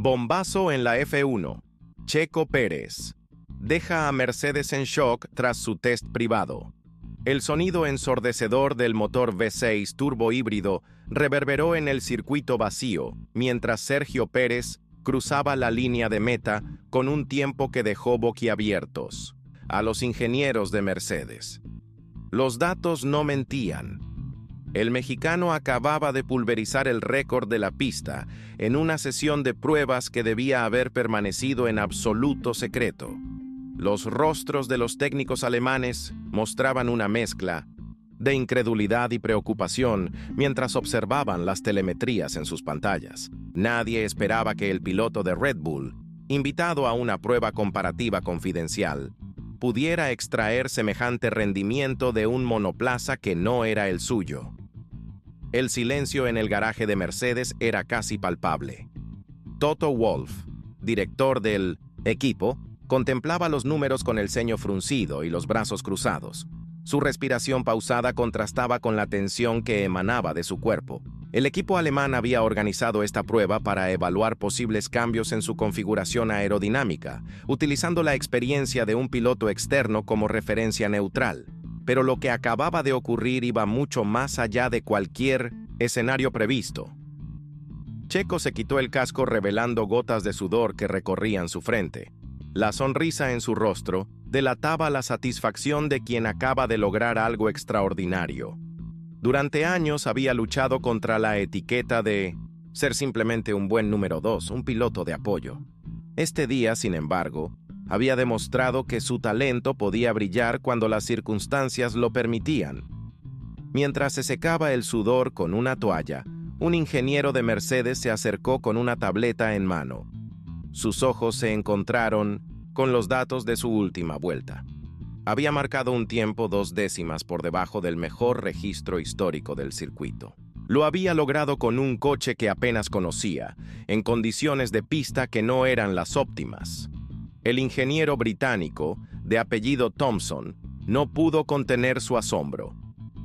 Bombazo en la F1. Checo Pérez deja a Mercedes en shock tras su test privado. El sonido ensordecedor del motor V6 turbo híbrido reverberó en el circuito vacío, mientras Sergio Pérez cruzaba la línea de meta con un tiempo que dejó boquiabiertos a los ingenieros de Mercedes. Los datos no mentían. El mexicano acababa de pulverizar el récord de la pista en una sesión de pruebas que debía haber permanecido en absoluto secreto. Los rostros de los técnicos alemanes mostraban una mezcla de incredulidad y preocupación mientras observaban las telemetrías en sus pantallas. Nadie esperaba que el piloto de Red Bull, invitado a una prueba comparativa confidencial, pudiera extraer semejante rendimiento de un monoplaza que no era el suyo. El silencio en el garaje de Mercedes era casi palpable. Toto Wolff, director del equipo, contemplaba los números con el ceño fruncido y los brazos cruzados. Su respiración pausada contrastaba con la tensión que emanaba de su cuerpo. El equipo alemán había organizado esta prueba para evaluar posibles cambios en su configuración aerodinámica, utilizando la experiencia de un piloto externo como referencia neutral. Pero lo que acababa de ocurrir iba mucho más allá de cualquier escenario previsto. Checo se quitó el casco revelando gotas de sudor que recorrían su frente. La sonrisa en su rostro delataba la satisfacción de quien acaba de lograr algo extraordinario. Durante años había luchado contra la etiqueta de ser simplemente un buen número 2, un piloto de apoyo. Este día, sin embargo, había demostrado que su talento podía brillar cuando las circunstancias lo permitían. Mientras se secaba el sudor con una toalla, un ingeniero de Mercedes se acercó con una tableta en mano. Sus ojos se encontraron con los datos de su última vuelta. Había marcado un tiempo 2 décimas por debajo del mejor registro histórico del circuito. Lo había logrado con un coche que apenas conocía, en condiciones de pista que no eran las óptimas. El ingeniero británico, de apellido Thompson, no pudo contener su asombro.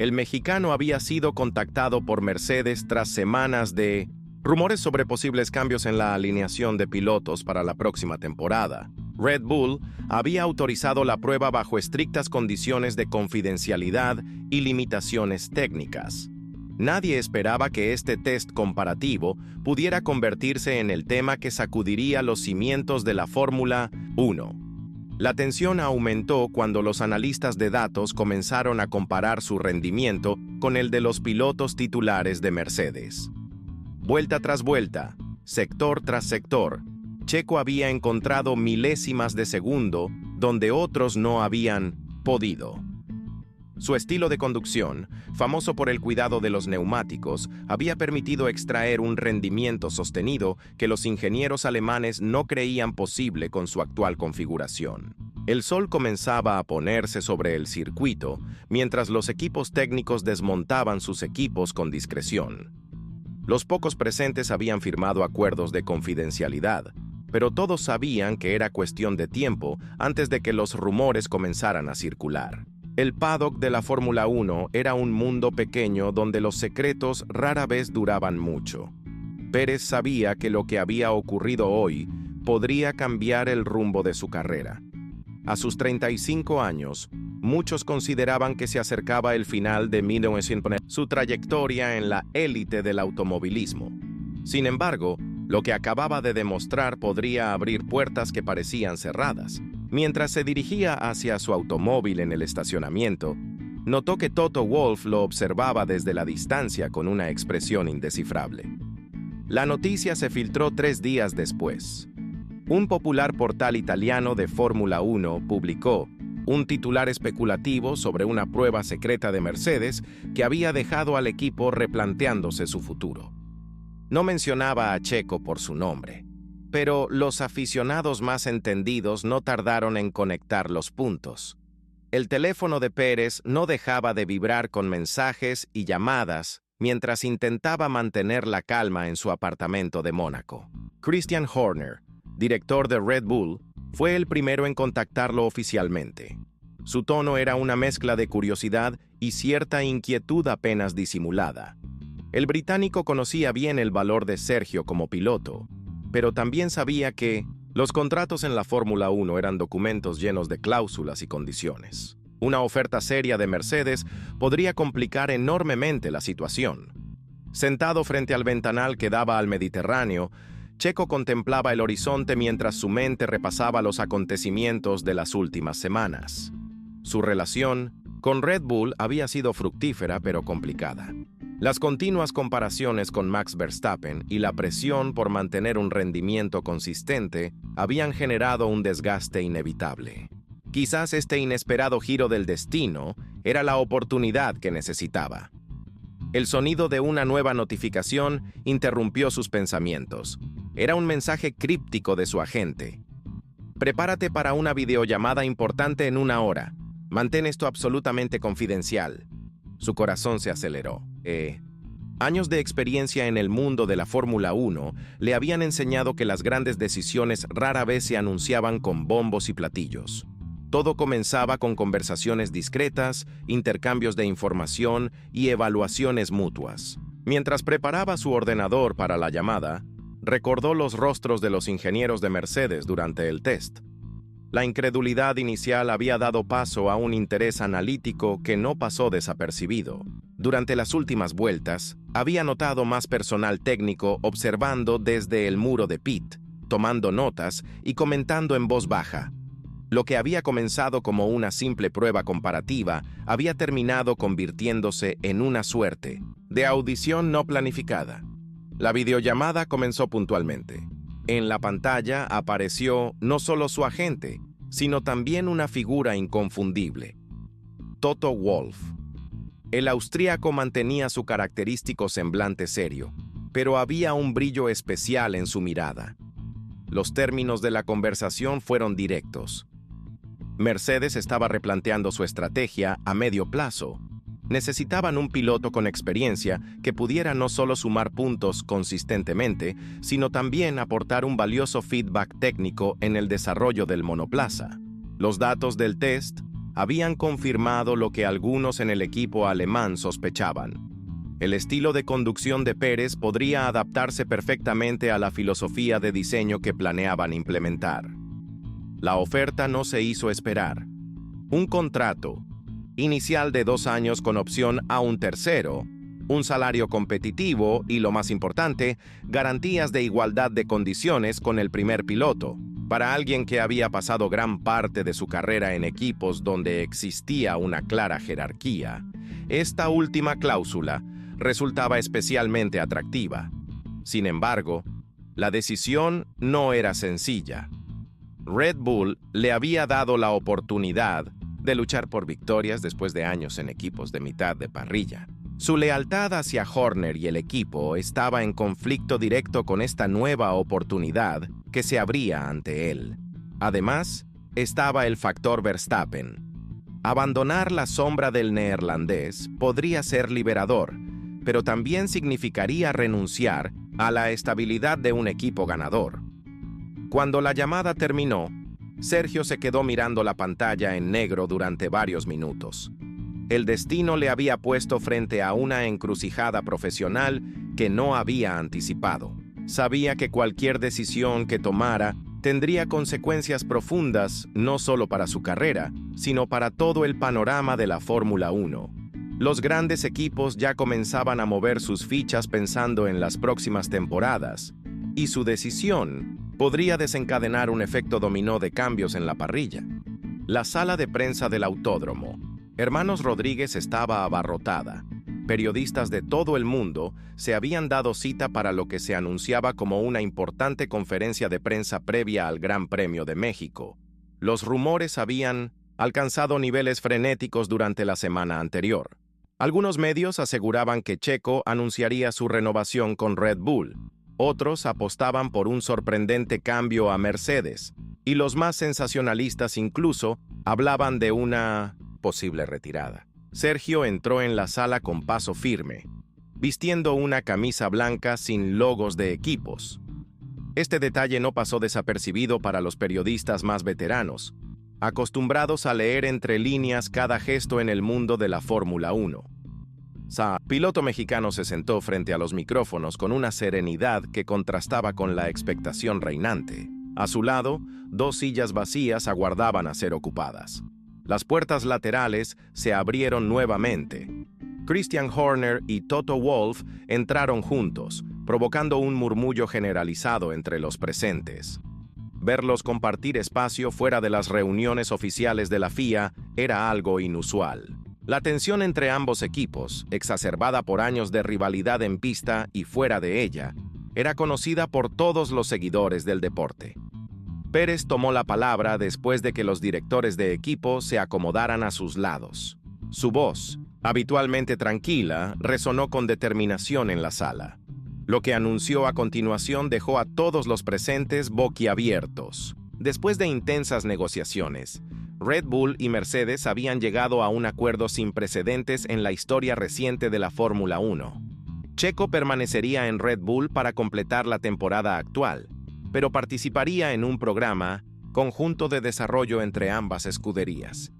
El mexicano había sido contactado por Mercedes tras semanas de rumores sobre posibles cambios en la alineación de pilotos para la próxima temporada. Red Bull había autorizado la prueba bajo estrictas condiciones de confidencialidad y limitaciones técnicas. Nadie esperaba que este test comparativo pudiera convertirse en el tema que sacudiría los cimientos de la Fórmula 1. La tensión aumentó cuando los analistas de datos comenzaron a comparar su rendimiento con el de los pilotos titulares de Mercedes. Vuelta tras vuelta, sector tras sector, Checo había encontrado milésimas de segundo donde otros no habían podido. Su estilo de conducción, famoso por el cuidado de los neumáticos, había permitido extraer un rendimiento sostenido que los ingenieros alemanes no creían posible con su actual configuración. El sol comenzaba a ponerse sobre el circuito, mientras los equipos técnicos desmontaban sus equipos con discreción. Los pocos presentes habían firmado acuerdos de confidencialidad, pero todos sabían que era cuestión de tiempo antes de que los rumores comenzaran a circular. El paddock de la Fórmula 1 era un mundo pequeño donde los secretos rara vez duraban mucho. Pérez sabía que lo que había ocurrido hoy podría cambiar el rumbo de su carrera. A sus 35 años, muchos consideraban que se acercaba el final de 1990, su trayectoria en la élite del automovilismo. Sin embargo, lo que acababa de demostrar podría abrir puertas que parecían cerradas. Mientras se dirigía hacia su automóvil en el estacionamiento, notó que Toto Wolff lo observaba desde la distancia con una expresión indescifrable. La noticia se filtró 3 días después. Un popular portal italiano de Fórmula 1 publicó un titular especulativo sobre una prueba secreta de Mercedes que había dejado al equipo replanteándose su futuro. No mencionaba a Checo por su nombre, pero los aficionados más entendidos no tardaron en conectar los puntos. El teléfono de Pérez no dejaba de vibrar con mensajes y llamadas mientras intentaba mantener la calma en su apartamento de Mónaco. Christian Horner, director de Red Bull, fue el primero en contactarlo oficialmente. Su tono era una mezcla de curiosidad y cierta inquietud apenas disimulada. El británico conocía bien el valor de Sergio como piloto, pero también sabía que los contratos en la Fórmula 1 eran documentos llenos de cláusulas y condiciones. Una oferta seria de Mercedes podría complicar enormemente la situación. Sentado frente al ventanal que daba al Mediterráneo, Checo contemplaba el horizonte mientras su mente repasaba los acontecimientos de las últimas semanas. Su relación con Red Bull había sido fructífera pero complicada. Las continuas comparaciones con Max Verstappen y la presión por mantener un rendimiento consistente habían generado un desgaste inevitable. Quizás este inesperado giro del destino era la oportunidad que necesitaba. El sonido de una nueva notificación interrumpió sus pensamientos. Era un mensaje críptico de su agente. Prepárate para una videollamada importante en 1 hora. Mantén esto absolutamente confidencial. Su corazón se aceleró. Años de experiencia en el mundo de la Fórmula 1 le habían enseñado que las grandes decisiones rara vez se anunciaban con bombos y platillos. Todo comenzaba con conversaciones discretas, intercambios de información y evaluaciones mutuas. Mientras preparaba su ordenador para la llamada, recordó los rostros de los ingenieros de Mercedes durante el test. La incredulidad inicial había dado paso a un interés analítico que no pasó desapercibido. Durante las últimas vueltas, había notado más personal técnico observando desde el muro de pit, tomando notas y comentando en voz baja. Lo que había comenzado como una simple prueba comparativa había terminado convirtiéndose en una suerte de audición no planificada. La videollamada comenzó puntualmente. En la pantalla apareció no solo su agente, sino también una figura inconfundible: Toto Wolff. El austríaco mantenía su característico semblante serio, pero había un brillo especial en su mirada. Los términos de la conversación fueron directos. Mercedes estaba replanteando su estrategia a medio plazo. Necesitaban un piloto con experiencia que pudiera no solo sumar puntos consistentemente, sino también aportar un valioso feedback técnico en el desarrollo del monoplaza. Los datos del test habían confirmado lo que algunos en el equipo alemán sospechaban. El estilo de conducción de Pérez podría adaptarse perfectamente a la filosofía de diseño que planeaban implementar. La oferta no se hizo esperar. Un contrato inicial de 2 años con opción a un tercero, un salario competitivo y, lo más importante, garantías de igualdad de condiciones con el primer piloto. Para alguien que había pasado gran parte de su carrera en equipos donde existía una clara jerarquía, esta última cláusula resultaba especialmente atractiva. Sin embargo, la decisión no era sencilla. Red Bull le había dado la oportunidad de luchar por victorias después de años en equipos de mitad de parrilla. Su lealtad hacia Horner y el equipo estaba en conflicto directo con esta nueva oportunidad que se abría ante él. Además, estaba el factor Verstappen. Abandonar la sombra del neerlandés podría ser liberador, pero también significaría renunciar a la estabilidad de un equipo ganador. Cuando la llamada terminó, Sergio se quedó mirando la pantalla en negro durante varios minutos. El destino le había puesto frente a una encrucijada profesional que no había anticipado. Sabía que cualquier decisión que tomara tendría consecuencias profundas no solo para su carrera, sino para todo el panorama de la Fórmula 1. Los grandes equipos ya comenzaban a mover sus fichas pensando en las próximas temporadas, y su decisión podría desencadenar un efecto dominó de cambios en la parrilla. La sala de prensa del autódromo Hermanos Rodríguez estaba abarrotada. Periodistas de todo el mundo se habían dado cita para lo que se anunciaba como una importante conferencia de prensa previa al Gran Premio de México. Los rumores habían alcanzado niveles frenéticos durante la semana anterior. Algunos medios aseguraban que Checo anunciaría su renovación con Red Bull. Otros apostaban por un sorprendente cambio a Mercedes, y los más sensacionalistas incluso hablaban de una posible retirada. Sergio entró en la sala con paso firme, vistiendo una camisa blanca sin logos de equipos. Este detalle no pasó desapercibido para los periodistas más veteranos, acostumbrados a leer entre líneas cada gesto en el mundo de la Fórmula 1. Piloto mexicano se sentó frente a los micrófonos con una serenidad que contrastaba con la expectación reinante. A su lado, dos sillas vacías aguardaban a ser ocupadas. Las puertas laterales se abrieron nuevamente. Christian Horner y Toto Wolff entraron juntos, provocando un murmullo generalizado entre los presentes. Verlos compartir espacio fuera de las reuniones oficiales de la FIA era algo inusual. La tensión entre ambos equipos, exacerbada por años de rivalidad en pista y fuera de ella, era conocida por todos los seguidores del deporte. Pérez tomó la palabra después de que los directores de equipo se acomodaran a sus lados. Su voz, habitualmente tranquila, resonó con determinación en la sala. Lo que anunció a continuación dejó a todos los presentes boquiabiertos. Después de intensas negociaciones, Red Bull y Mercedes habían llegado a un acuerdo sin precedentes en la historia reciente de la Fórmula 1. Checo permanecería en Red Bull para completar la temporada actual, pero participaría en un programa conjunto de desarrollo entre ambas escuderías.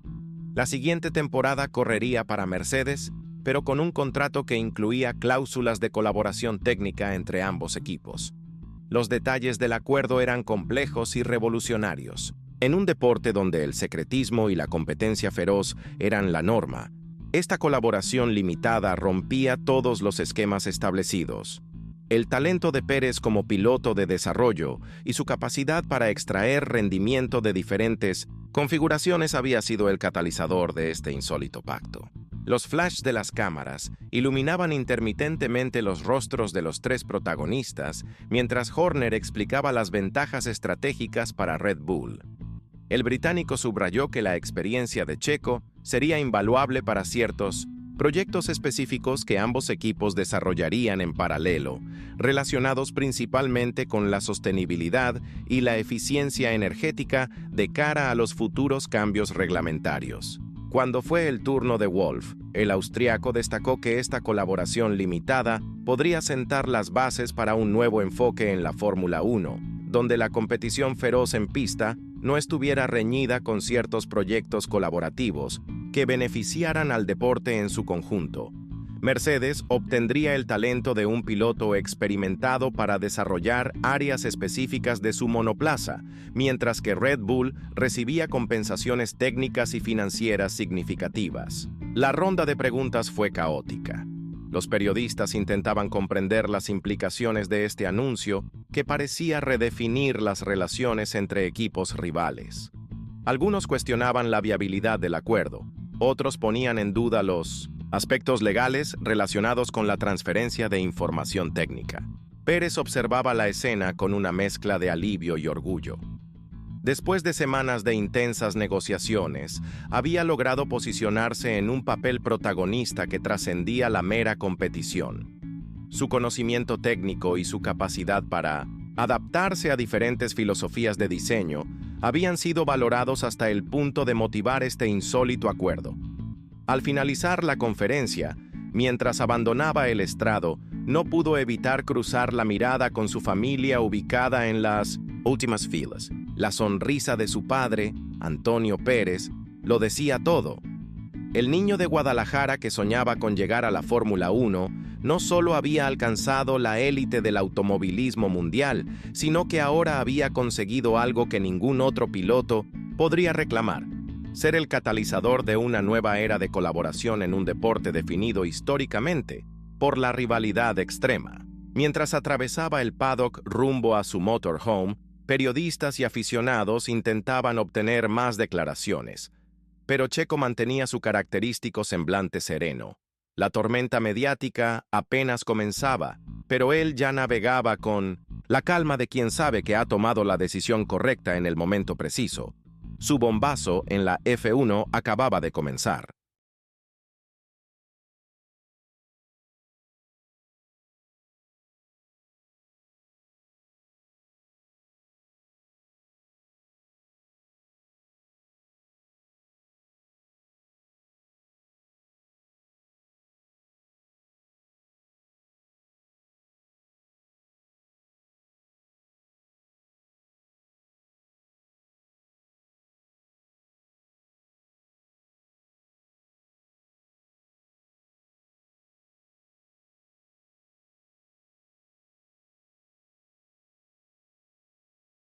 La siguiente temporada correría para Mercedes, pero con un contrato que incluía cláusulas de colaboración técnica entre ambos equipos. Los detalles del acuerdo eran complejos y revolucionarios. En un deporte donde el secretismo y la competencia feroz eran la norma, esta colaboración limitada rompía todos los esquemas establecidos. El talento de Pérez como piloto de desarrollo y su capacidad para extraer rendimiento de diferentes configuraciones había sido el catalizador de este insólito pacto. Los flash de las cámaras iluminaban intermitentemente los rostros de los tres protagonistas mientras Horner explicaba las ventajas estratégicas para Red Bull. El británico subrayó que la experiencia de Checo sería invaluable para ciertos proyectos específicos que ambos equipos desarrollarían en paralelo, relacionados principalmente con la sostenibilidad y la eficiencia energética de cara a los futuros cambios reglamentarios. Cuando fue el turno de Wolff, el austriaco destacó que esta colaboración limitada podría sentar las bases para un nuevo enfoque en la Fórmula 1, donde la competición feroz en pista no estuviera reñida con ciertos proyectos colaborativos que beneficiaran al deporte en su conjunto. Mercedes obtendría el talento de un piloto experimentado para desarrollar áreas específicas de su monoplaza, mientras que Red Bull recibía compensaciones técnicas y financieras significativas. La ronda de preguntas fue caótica. Los periodistas intentaban comprender las implicaciones de este anuncio que parecía redefinir las relaciones entre equipos rivales. Algunos cuestionaban la viabilidad del acuerdo, otros ponían en duda los aspectos legales relacionados con la transferencia de información técnica. Pérez observaba la escena con una mezcla de alivio y orgullo. Después de semanas de intensas negociaciones, había logrado posicionarse en un papel protagonista que trascendía la mera competición. Su conocimiento técnico y su capacidad para adaptarse a diferentes filosofías de diseño habían sido valorados hasta el punto de motivar este insólito acuerdo. Al finalizar la conferencia, mientras abandonaba el estrado, no pudo evitar cruzar la mirada con su familia ubicada en las últimas filas. La sonrisa de su padre, Antonio Pérez, lo decía todo. El niño de Guadalajara que soñaba con llegar a la Fórmula 1 no solo había alcanzado la élite del automovilismo mundial, sino que ahora había conseguido algo que ningún otro piloto podría reclamar: ser el catalizador de una nueva era de colaboración en un deporte definido históricamente por la rivalidad extrema. Mientras atravesaba el paddock rumbo a su motorhome, periodistas y aficionados intentaban obtener más declaraciones, pero Checo mantenía su característico semblante sereno. La tormenta mediática apenas comenzaba, pero él ya navegaba con la calma de quien sabe que ha tomado la decisión correcta en el momento preciso. Su bombazo en la F1 acababa de comenzar.